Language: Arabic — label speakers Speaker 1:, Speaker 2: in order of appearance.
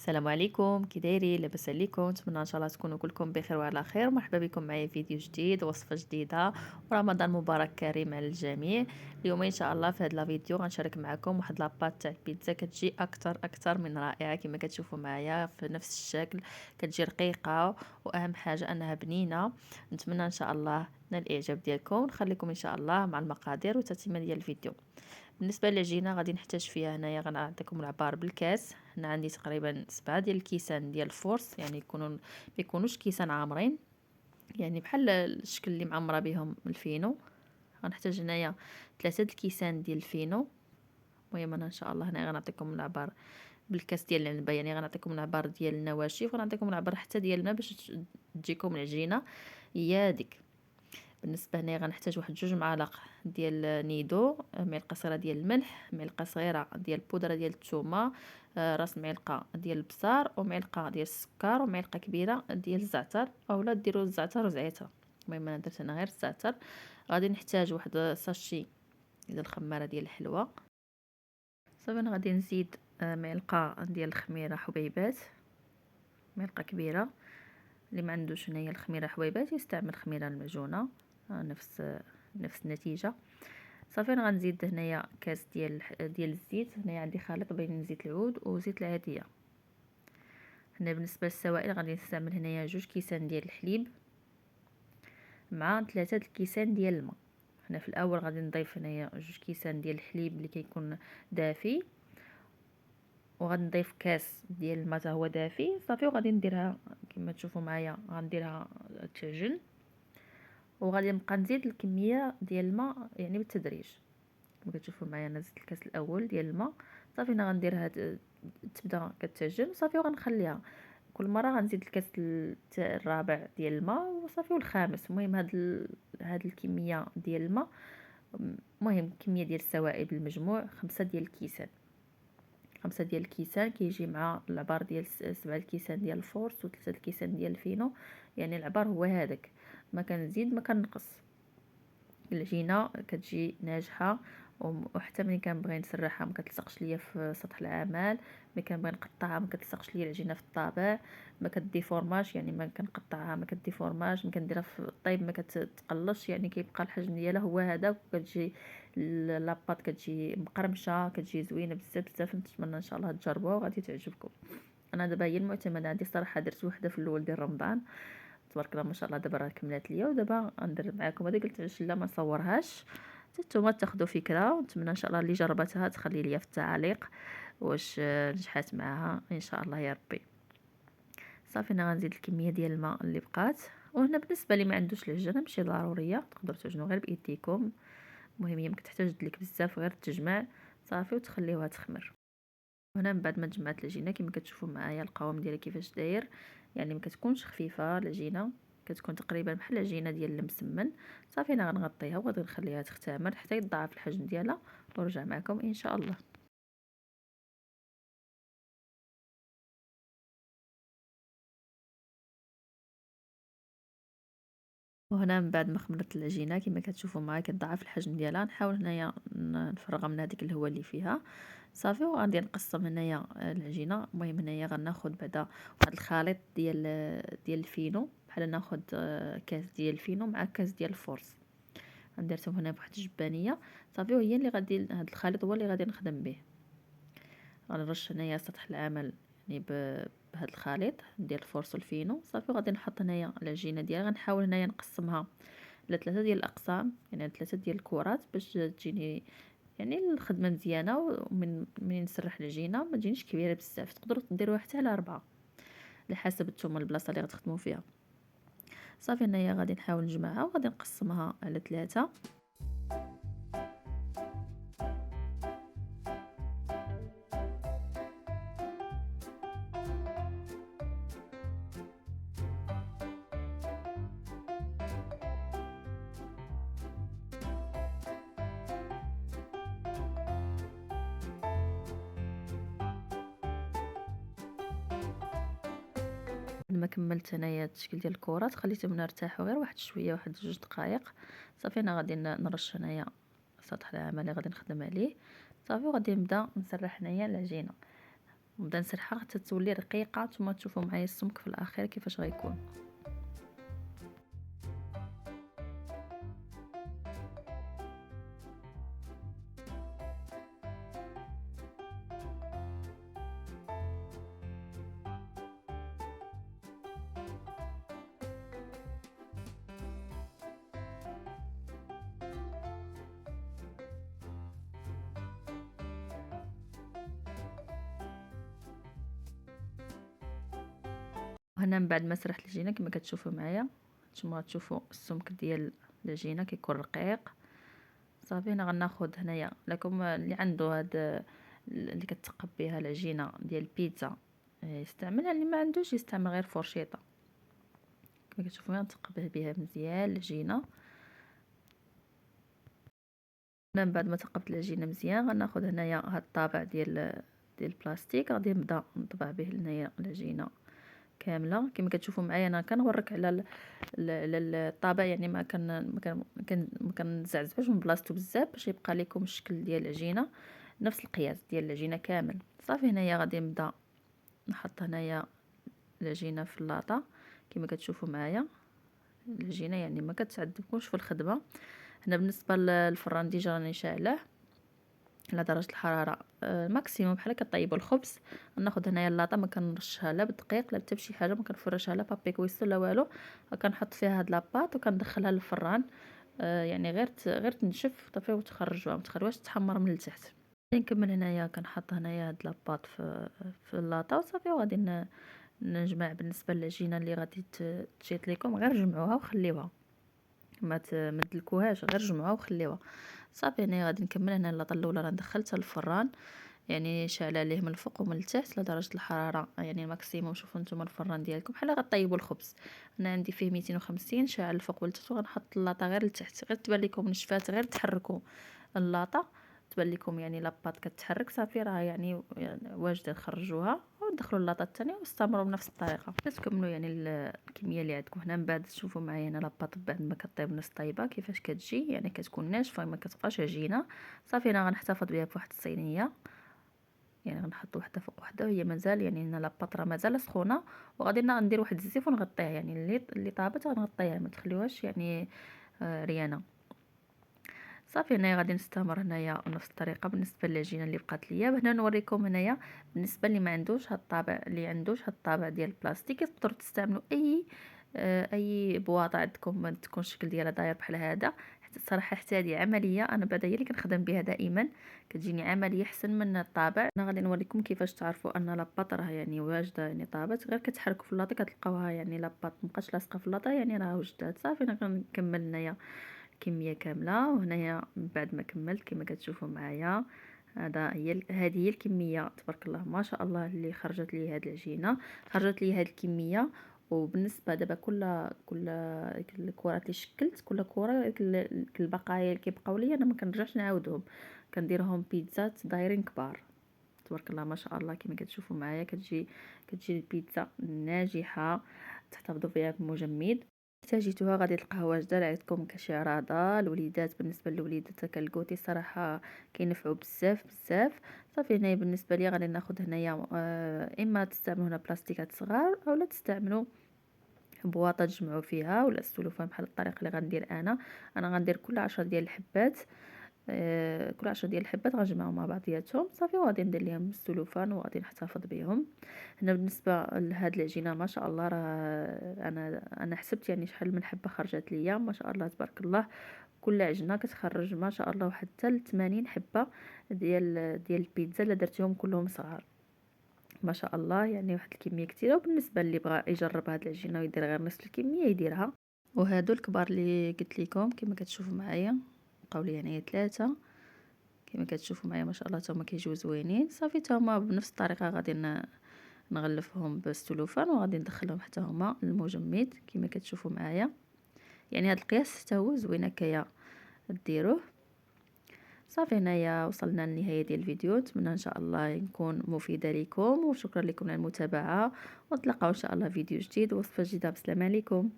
Speaker 1: السلام عليكم، كي دايرين؟ لاباس عليكم؟ نتمنى ان شاء الله تكونوا كلكم بخير وعلى خير. مرحبا بكم معايا في فيديو جديد، وصفه جديده، ورمضان مبارك كريم على الجميع. اليوم ان شاء الله في هذا الفيديو غنشارك معكم واحد لاباط تاع البيتزا كتجي اكثر من رائعه كما كتشوفوا معايا في نفس الشكل. كتجي رقيقه، واهم حاجه انها بنينه. نتمنى ان شاء الله نال الاعجاب ديالكم. نخليكم ان شاء الله مع المقادير والتتمه ديال الفيديو. بالنسبه للعجينه غادي نحتاج فيها، هنايا غنعطيكم العبار بالكاس. هنا عندي تقريبا 7 ديال الكيسان ديال الفورس، يعني ما يكونوش كيسان عامرين، يعني بحال الشكل اللي معمره بهم الفينو. غنحتاج هنايا 3 الكيسان ديال الفينو. المهم انا ان شاء الله هنا غنعطيكم العبار بالكاس ديال العنبه، يعني غنعطيكم العبار ديال النواشف، وغنعطيكم العبار حتى ديال الماء باش تجيكم العجينه هي هذيك. بالنسبه هنا غنحتاج واحد 2 معالق ديال نيدو، معلقه صغيره ديال الملح، معلقه صغيره ديال البودره ديال الثومه، راس معلقه ديال البصار، ومعلقه ديال السكر، ومعلقه كبيره ديال الزعتر، اولا ديروا الزعتر وزعيتها. المهم انا درت انا غير الزعتر. غادي نحتاج واحد ساشي ديال الخماره ديال الحلوه. صافي انا غادي نزيد معلقه ديال الخميره حبيبات، معلقه كبيره. اللي ما عندوش هنايا الخميره حبيبات يستعمل الخميره المعجونه، نفس النتيجه. صافي انا غنزيد هنايا كاس ديال الزيت. هنايا عندي خليط بين زيت العود وزيت العاديه. هنا بالنسبه للسوائل غادي نستعمل هنايا 2 كيسان ديال الحليب مع 3 الكيسان ديال الماء. هنا في الاول غادي نضيف هنايا 2 كيسان ديال الحليب اللي كيكون دافي، وغادي نضيف كاس ديال الماء حتى هو دافي. صافي وغادي نديرها كما تشوفوا معايا، غنديرها تعجن، وغادي نبقى نزيد الكميه ديال الماء يعني بالتدريج. كما كتشوفوا معايا انا زدت الكاس الاول ديال الماء. صافي انا غنديرها تبدا كتعجن. صافي وغنخليها كل مره غنزيد الكاس الرابع ديال الماء، وصافي والخامس. المهم هاد الكميه ديال الماء، المهم الكميه ديال السوائل بالمجموع 5 ديال الكيسان. 5 ديال الكيسان كيجي مع العبار ديال 7 الكيسان ديال الفورس و3 الكيسان ديال الفينو. يعني العبار هو هذاك، ما كنزيد ما كنقص. العجينه كتجي ناجحه، وحتى ملي كنبغي نسرحها ما كتلصقش ليا في سطح العمل. ملي كنبغي نقطعها ما كتلصقش ليا العجينه في الطابع، ما كديفورماش. يعني ما كنقطعها ما كديفورماش، ملي كنديرها في الطيب ما كتقلش، يعني كيبقى الحجم ديالها هو هذاك. وكتجي لاباط كتجي مقرمشه، كتجي زوينه بزاف بزاف. نتمنى ان شاء الله تجربوها وغادي تعجبكم. انا دابا هي المعتمده عندي صراحه. درت وحده في الاول ديال رمضان، تبارك الله ما شاء الله، دابا راه كملات ليا. ودابا غندير معكم هذه، قلت علاش لا ما نصورهاش حتى نتوما تاخذوا فكره. ونتمنى ان شاء الله اللي جربتها تخلي ليا في التعاليق واش نجحت معها ان شاء الله يا ربي. صافي انا غنزيد الكميه ديال الماء اللي بقات. وهنا بالنسبه اللي ما عندوش العجينه ماشي ضروريه، تقدروا تعجنوا غير بايديكم. المهم هي ما كتحتاج لك بزاف، غير تجمع صافي وتخليوها تخمر. هنا من بعد ما تجمعت العجينه كما كتشوفوا معايا القوام ديالها كيفاش داير، يعني ما كتكونش خفيفه العجينه، كتكون تقريبا بحال العجينه ديال المسمن. صافي انا غنغطيها وغادي نخليها تختمر حتى يتضاعف الحجم ديالها، ونرجع معكم ان شاء الله. وهنا من بعد ما خمرت العجينه كما كتشوفوا معايا كتضاعف الحجم ديالها، نحاول هنايا نفرغها من هذيك الهواء اللي فيها. صافي وغادي نقسم هنايا العجينه. المهم هنايا غناخذ بعدا واحد الخليط ديال الفينو، بحال ناخذ كاس ديال الفينو مع كاس ديال الفورس. درتهم هنا بواحد الجبانيه. صافي وهي اللي غادي، هذا الخليط هو اللي غادي نخدم به. غنرش هنايا سطح العمل يعني بهذا الخليط ديال الفورس والفينو. صافي غادي نحط هنايا العجينه ديالي. غنحاول هنايا نقسمها على 3 ديال الاقسام، يعني 3 ديال الكرات باش تجيني يعني الخدمه مزيانه. ومن منين نسرح العجينه ما تجينيش كبيره بزاف، تقدروا ديروها حتى على 4 على حسب نتوما البلاصه اللي غتخدموا فيها. صافي هنايا غادي نحاول نجمعها وغادي نقسمها على 3. لما كملت هنايا التشكيل ديال الكرات خليتهم هنا ارتاحوا غير واحد شويه، واحد 2 دقائق. صافي انا غادي نرش هنايا سطح العمل اللي غادي نخدم عليه. صافي وغادي نبدا نسرح هنايا العجينه. ونبدا نسرحها حتى تولي رقيقه، ثم تشوفوا معايا السمك في الاخير كيفاش غيكون. وهنا من بعد ما سرحت العجينه كما كتشوفوا معايا، نتوما غتشوفوا السمك ديال العجينه كيكون رقيق. صافي هنا غناخذ هنايا لكم اللي عنده هاد اللي كتثقب بها العجينه ديال البيتزا يستعملها، اللي ما عندوش يستعمل غير فرشيطه. كما كتشوفوا نثقب بها مزيان العجينه. من بعد ما ثقبت العجينه مزيان غناخذ هنايا هاد الطابع ديال البلاستيك، غادي نبدا نطبع به هنايا العجينه كامله. كما كتشوفوا معايا انا كنورك على الطابع، يعني ما كنزعزعوش من بلاصتو بزاف باش يبقى لكم الشكل ديال العجينه نفس القياس ديال العجينه كامل. صافي هنايا غادي نبدا نحط هنايا العجينه في اللاطه. كما كتشوفوا معايا العجينه يعني ما كتعذبكمش في الخدمه. هنا بالنسبه للفران ديجا راني شاعله على درجه الحراره ماكسيموم بحال كطيبوا الخبز. ناخذ هنايا اللاطه ما كنرشها لا بالدقيق لا حتى بشي حاجه، ما كنفرشها لا بابي كويسو لا والو. كنحط فيها هاد لاباط وكندخلها للفران يعني غير تنشف صافي وتخرجوها، ما تخليوهاش تحمر من التحت. نكمل هنايا كنحط هنايا هاد لاباط في اللاطه وصافي. وغادي نجمع بالنسبه للعجينه اللي غادي تجيت لكم، غير جمعوها وخليوها، ما تدلكوهاش، غير جمعوها وخليوها. صافي هنا غادي نكمل. هنا اللاطه الاولى راه دخلتها للفران، يعني شاعله عليه من الفوق ومن التحت لدرجه الحراره يعني ماكسيموم. شوفوا نتوما الفران ديالكم بحال غطيبوا الخبز. انا عندي فيه 250 شاعل الفوق والتحت، وغنحط اللاطه غير لتحت، غير تبان لكم نشفات، غير تحركوا اللاطه تبان لكم يعني لاباط كتحرك صافي راه يعني واجده. تخرجوها ودخلوا اللاطه الثانيه واستمروا بنفس الطريقه تكملوا يعني الكميه اللي عندكم. هنا من بعد تشوفوا معايا انا لاباط بعد ما كطيب نص طيبه كيفاش كتجي، يعني كتكون ناشفه ما كتبقاش عجينه. صافي انا غنحتفظ بها في واحد الصينيه، يعني غنحط وحده فوق وحده وهي مازال يعني ان لاباط راه مازال سخونه. وغادي ندير واحد الزيت ونغطيها، يعني اللي طابت غنغطيها ما تخليوهاش يعني ريانه. صافي هنايا غادي نستمر هنايا نفس الطريقه بالنسبه للعجينه اللي بقات ليا. هنا نوريكم هنايا بالنسبه اللي ما عندوش هاد الطابع، اللي عندوش هاد الطابع ديال البلاستيك تقدروا تستعملوا اي بواطه عندكم ما تكون الشكل ديالها داير بحال هذا. حتى الصراحه حتى هذه عمليه، انا بعدا هي اللي كنخدم بها دائما، كتجيني عمليه احسن من الطابع. انا غادي نوريكم كيفاش تعرفوا ان لاباط راه يعني واجده، يعني طابت غير كتحركوا في اللاطه كتلقاوها يعني لاباط مابقاش لاصقه في اللاطه يعني راه وجدات. صافي انا كنكمل هنايا كميه كامله. وهنايا من بعد ما كملت كما كتشوفوا معايا هذه هي الكميه تبارك الله ما شاء الله اللي خرجت لي هذه العجينه، خرجت لي هذه الكميه. وبالنسبه دابا كل الكرات اللي شكلت، كل كره البقايا اللي كيبقاو لي انا ما كنرجعش نعاودهم، كنديرهم بيتزات دايرين كبار تبارك الله ما شاء الله. كما كتشوفوا معايا كتجي البيتزا ناجحه. تحتفظوا بها بمجمد. احتاجيتوها غادي تلقاوها واجده عندكم كشعراضه الوليدات. بالنسبه للوليدات كالكوتي صراحه كينفعوا بزاف بزاف. صافي هنايا بالنسبه لي غادي ناخذ هنايا اما تستعملوا هنا بلاستيكات صغار اولا تستعملوا بواطه تجمعوا فيها ولا السلوفان بحال الطريقه اللي غندير انا غندير كل 10 ديال الحبات كل 10 ديال الحبات غنجمعهم مع بعضياتهم صافي. وغادي ندير ليهم السلوفان وغادي نحتفظ بهم. هنا بالنسبه لهاد العجينه ما شاء الله راه انا حسبت يعني شحال من حبه خرجت ليا ما شاء الله تبارك الله. كل عجينه كتخرج ما شاء الله حتى ل 80 حبه ديال البيتزا اللي درتهم كلهم صغار ما شاء الله، يعني واحد الكميه كثيره. وبالنسبه اللي بغى يجرب هاد العجينه ويدير غير نصف الكميه يديرها. وهادو الكبار اللي قلت لكم كما كتشوفوا معايا بقاو لي يعني 3 كما كتشوفوا معايا ما شاء الله تما كيجيو زوينين. صافي تما بنفس الطريقه غادي نغلفهم بالسلوفان وغادي ندخلهم حتى هما للمجمد كما كتشوفوا معايا. يعني هذا القياس حتى هو زوينه كيا ديروه. صافي هنايا وصلنا لنهايه ديال الفيديو، نتمنى ان شاء الله يكون مفيده لكم وشكرا لكم على المتابعه. ونتلاقاو ان شاء الله فيديو جديد ووصفه جديده. بسلام عليكم.